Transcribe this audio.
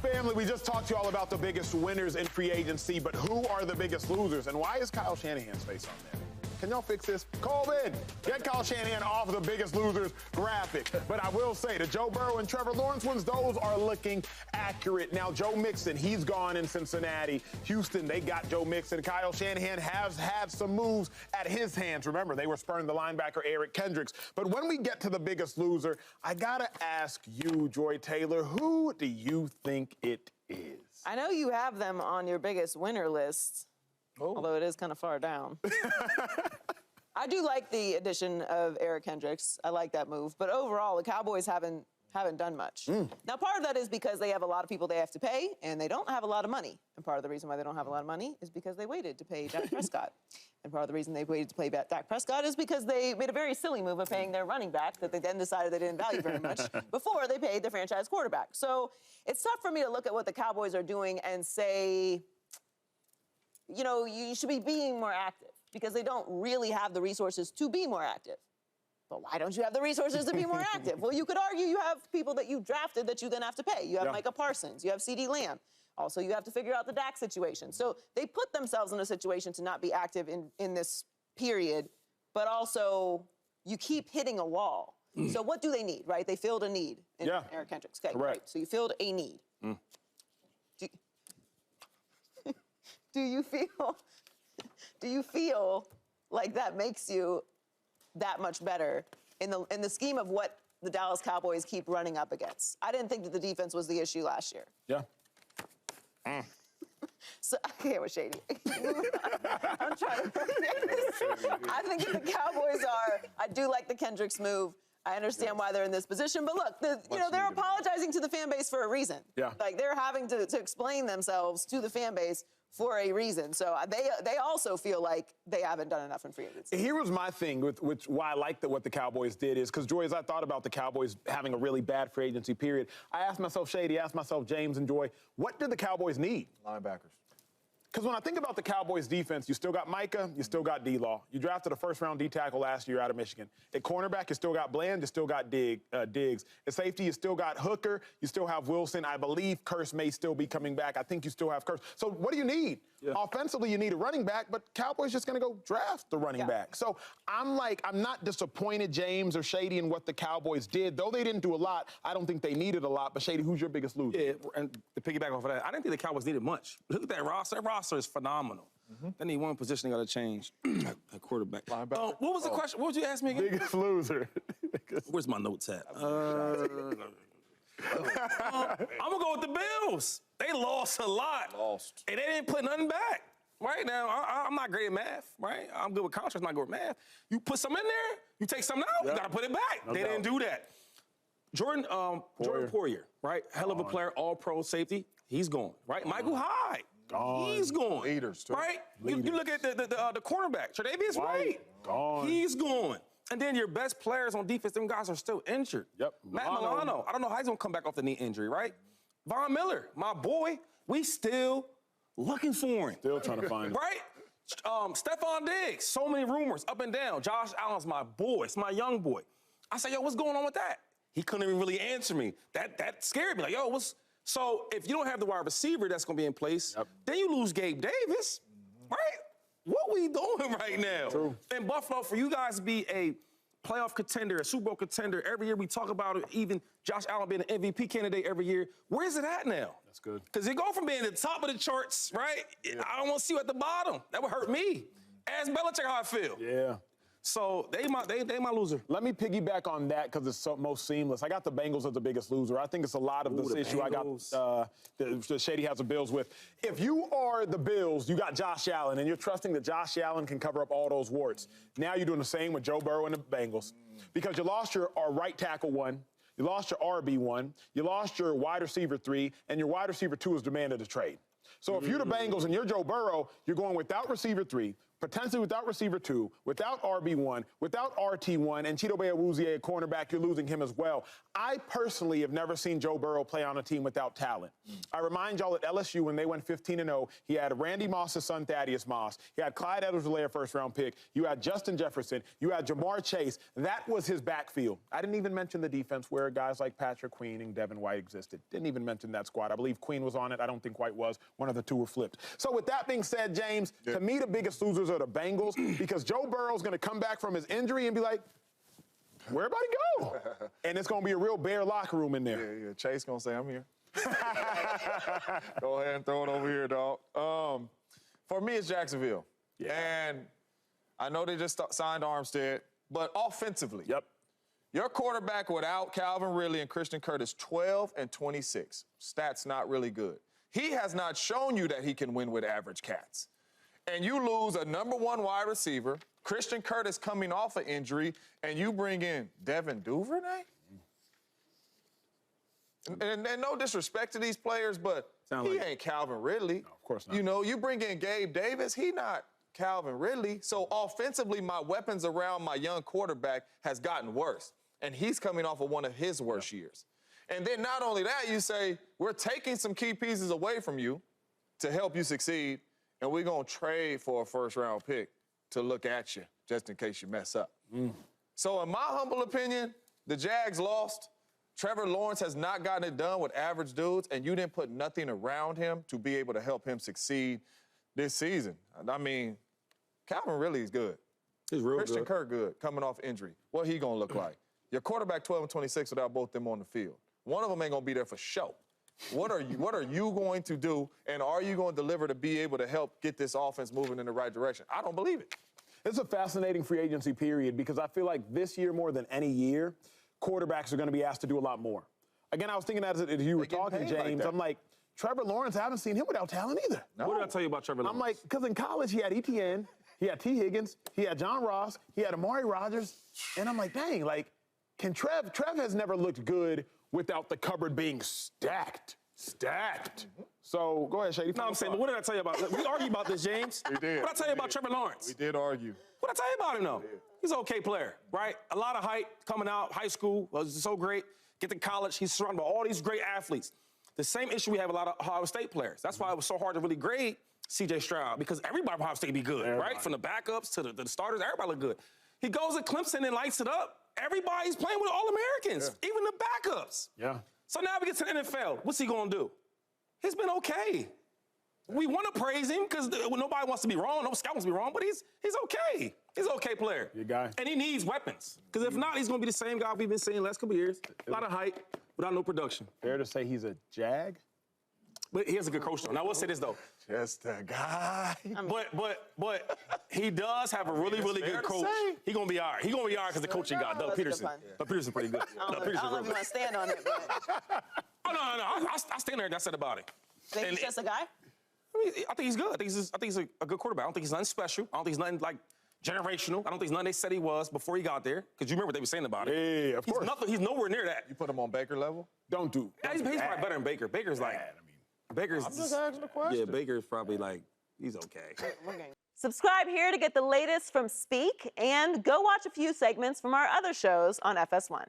Family, we just talked to you all about the biggest winners in free agency, but who are the biggest losers, and why is Kyle Shanahan's face on there? Can y'all fix this? Colvin, get Kyle Shanahan off the biggest losers graphic. But I will say, the Joe Burrow and Trevor Lawrence ones, those are looking accurate. Now, Joe Mixon, he's gone in Cincinnati. Houston, they got Joe Mixon. Kyle Shanahan has had some moves at his hands. Remember, they were spurring the linebacker Eric Kendricks. But when we get to the biggest loser, I gotta ask you, Joy Taylor, who do you think it is? I know you have them on your biggest winner list. Oh. Although it is kind of far down. I do like the addition of Eric Kendricks. I like that move. But overall, the Cowboys haven't done much. Now, part of that is because they have a lot of people they have to pay, and they don't have a lot of money. And part of the reason why they don't have a lot of money is because they waited to pay Dak Prescott. And part of the reason they waited to pay Dak Prescott is because they made a very silly move of paying their running back that they then decided they didn't value very much before they paid the franchise quarterback. So it's tough for me to look at what the Cowboys are doing and say, you know, you should be being more active because they don't really have the resources to be more active. But why don't you have the resources to be more active? Well, you could argue you have people that you drafted that you then have to pay. You have Micah Parsons. You have CeeDee Lamb. Also, you have to figure out the Dak situation. So they put themselves in a situation to not be active in this period, but also you keep hitting a wall. So what do they need, right? They filled a need in Eric Kendricks. Okay, right. So you filled a need. Do you feel like that makes you that much better in the scheme of what the Dallas Cowboys keep running up against? I didn't think that the defense was the issue last year. Yeah. So, okay, we're shady. I'm trying to forget this. I think that the Cowboys I do like the Kendricks move. I understand why they're in this position, but look, they're apologizing to the fan base for a reason. Yeah. Like, they're having to explain themselves to the fan base for a reason. So they also feel like they haven't done enough in free agency. Here was my thing with why I liked what the Cowboys did is because, Joy, as I thought about the Cowboys having a really bad free agency period, I asked myself, Shady, asked myself, James and Joy, what did the Cowboys need? Linebackers. Because when I think about the Cowboys' defense, you still got Micah, you still got D-Law. You drafted a first-round D-tackle last year out of Michigan. At cornerback, you still got Bland, you still got Diggs. At safety, you still got Hooker, you still have Wilson. I believe Curse may still be coming back. I think you still have Curse. So what do you need? Yeah. Offensively, you need a running back, but Cowboys just going to go draft the running back. So I'm not disappointed, James or Shady, in what the Cowboys did. Though they didn't do a lot, I don't think they needed a lot. But, Shady, who's your biggest loser? Yeah, and to piggyback off of that, I didn't think the Cowboys needed much. Look at that roster. That roster is phenomenal. They need one position they got to change at quarterback. What was the question? What would you ask me again? Biggest loser. Where's my notes at? I'm going to go with the Bills. They lost a lot. And they didn't put nothing back. Right now, I'm not great at math, right? I'm good with contracts, not good with math. You put some in there, you take something out, you got to put it back. They didn't do that. Jordan Poyer, right? Hell of a player, all-pro safety. He's gone, right? Michael Hyde. Gone. He's gone. Leaders, too. Right? You look at the cornerback, Tre'Davious White. Gone. He's gone. And then your best players on defense, them guys are still injured. Yep. Matt Milano, I don't know how he's going to come back off the knee injury, right? Von Miller, my boy, we still looking for him. Still trying to find him. Right? Stephon Diggs, so many rumors up and down. Josh Allen's my boy. It's my young boy. I said, yo, what's going on with that? He couldn't even really answer me. That scared me. Like, yo, what's... So if you don't have the wide receiver that's going to be in place, then you lose Gabe Davis, right? What we doing right now? True. In Buffalo, for you guys to be a playoff contender, a Super Bowl contender, every year we talk about it, even Josh Allen being an MVP candidate every year, where's it at now? That's good. Because you go from being at the top of the charts, right? Yeah. I don't want to see you at the bottom. That would hurt me. Ask Belichick how I feel. Yeah. So they my loser. Let me piggyback on that because it's most seamless. I got the Bengals as the biggest loser. I think it's a lot of this issue. Bengals. I got the Shady has the Bills with. If you are the Bills, you got Josh Allen, and you're trusting that Josh Allen can cover up all those warts. Now you're doing the same with Joe Burrow and the Bengals because you lost your right tackle 1. You lost your RB1. You lost your wide receiver 3, and your wide receiver 2 is demanded a trade. So if you're the Bengals and you're Joe Burrow, you're going without receiver 3, potentially without receiver 2, without RB1, without RT1, and Chidobe Awuzie at cornerback, you're losing him as well. I personally have never seen Joe Burrow play on a team without talent. I remind y'all at LSU when they went 15-0, he had Randy Moss's son, Thaddeus Moss. He had Clyde Edwards-Helaire, first-round pick. You had Justin Jefferson. You had Jamar Chase. That was his backfield. I didn't even mention the defense where guys like Patrick Queen and Devin White existed. Didn't even mention that squad. I believe Queen was on it. I don't think White was. One of the two were flipped. So with that being said, James, to me, the biggest losers are the Bengals because Joe Burrow's going to come back from his injury and be like, where'd everybody go? And it's going to be a real bare locker room in there. Yeah. Chase going to say, I'm here. Go ahead and throw it over here, dog. For me, it's Jacksonville. Yeah. And I know they just signed Armstead, but offensively. Yep. Your quarterback without Calvin Ridley and Christian Kirk is 12 and 26. Stats not really good. He has not shown you that he can win with average cats. And you lose a number 1 wide receiver, Christian Kirk is coming off an injury, and you bring in Devin Duvernay? And no disrespect to these players, but he ain't Calvin Ridley. No, of course not. You know, you bring in Gabe Davis, he not Calvin Ridley. So offensively, my weapons around my young quarterback has gotten worse. And he's coming off of one of his worst years. And then not only that, you say, we're taking some key pieces away from you to help you succeed, and we're going to trade for a first-round pick to look at you just in case you mess up. So in my humble opinion, the Jags lost. Trevor Lawrence has not gotten it done with average dudes, and you didn't put nothing around him to be able to help him succeed this season. I mean, Calvin really is good. He's real Christian good. Kirk good, coming off injury. What he going to look like? Your quarterback 12 and 26 without both them on the field. One of them ain't going to be there for show. What are you going to do, and are you going to deliver to be able to help get this offense moving in the right direction? I don't believe it. It's a fascinating free agency period because I feel like this year more than any year, quarterbacks are going to be asked to do a lot more. Again, I was thinking as you were talking, James, I'm like, Trevor Lawrence, I haven't seen him without talent either. No. What did I tell you about Trevor Lawrence? I'm like, because in college he had ETN, he had T. Higgins, he had John Ross, he had Amari Rodgers, and I'm like, dang, like, can Trev has never looked good without the cupboard being stacked. So go ahead, Shady. No, I'm saying, but what did I tell you about? We argued about this, James. We did. What did I tell you about Trevor Lawrence? We did argue. What did I tell you about him, though? He's an okay player, right? A lot of hype coming out, high school, was so great. Get to college, he's surrounded by all these great athletes. The same issue we have with a lot of Ohio State players. That's why it was so hard to really grade C.J. Stroud, because everybody from Ohio State be good, right? From the backups to the starters, everybody look good. He goes to Clemson and lights it up. Everybody's playing with All-Americans, even the backups. Yeah. So now we get to the NFL. What's he going to do? He's been okay. We want to praise him because nobody wants to be wrong. No scout wants to be wrong, but he's okay. He's an okay player. Good guy. And he needs weapons. Because if not, he's going to be the same guy we've been seeing the last couple of years. A lot of hype without no production. Fair to say he's a Jag? But he has a good coach, though. Now, I will say this, though. Just a guy. But he does have a really, really good coach. He's going to be all right. He's going to be all right because the coaching guy, Doug Peterson. Doug Peterson's pretty good. I don't know if you want to stand on it, but... Oh, no. I stand there and I said about it. Think he's just a guy? I think he's good. I think he's a good quarterback. I don't think he's nothing special. I don't think he's nothing, like, generational. I don't think he's nothing they said he was before he got there. Because you remember what they were saying about it. Yeah, of course. He's nowhere near that. You put him on Baker level? Don't do. Yeah, he's probably better than Baker. Baker's like... Baker's I'm just asking a question. Yeah, Baker's probably like, he's okay. Subscribe here to get the latest from Speak, and go watch a few segments from our other shows on FS1.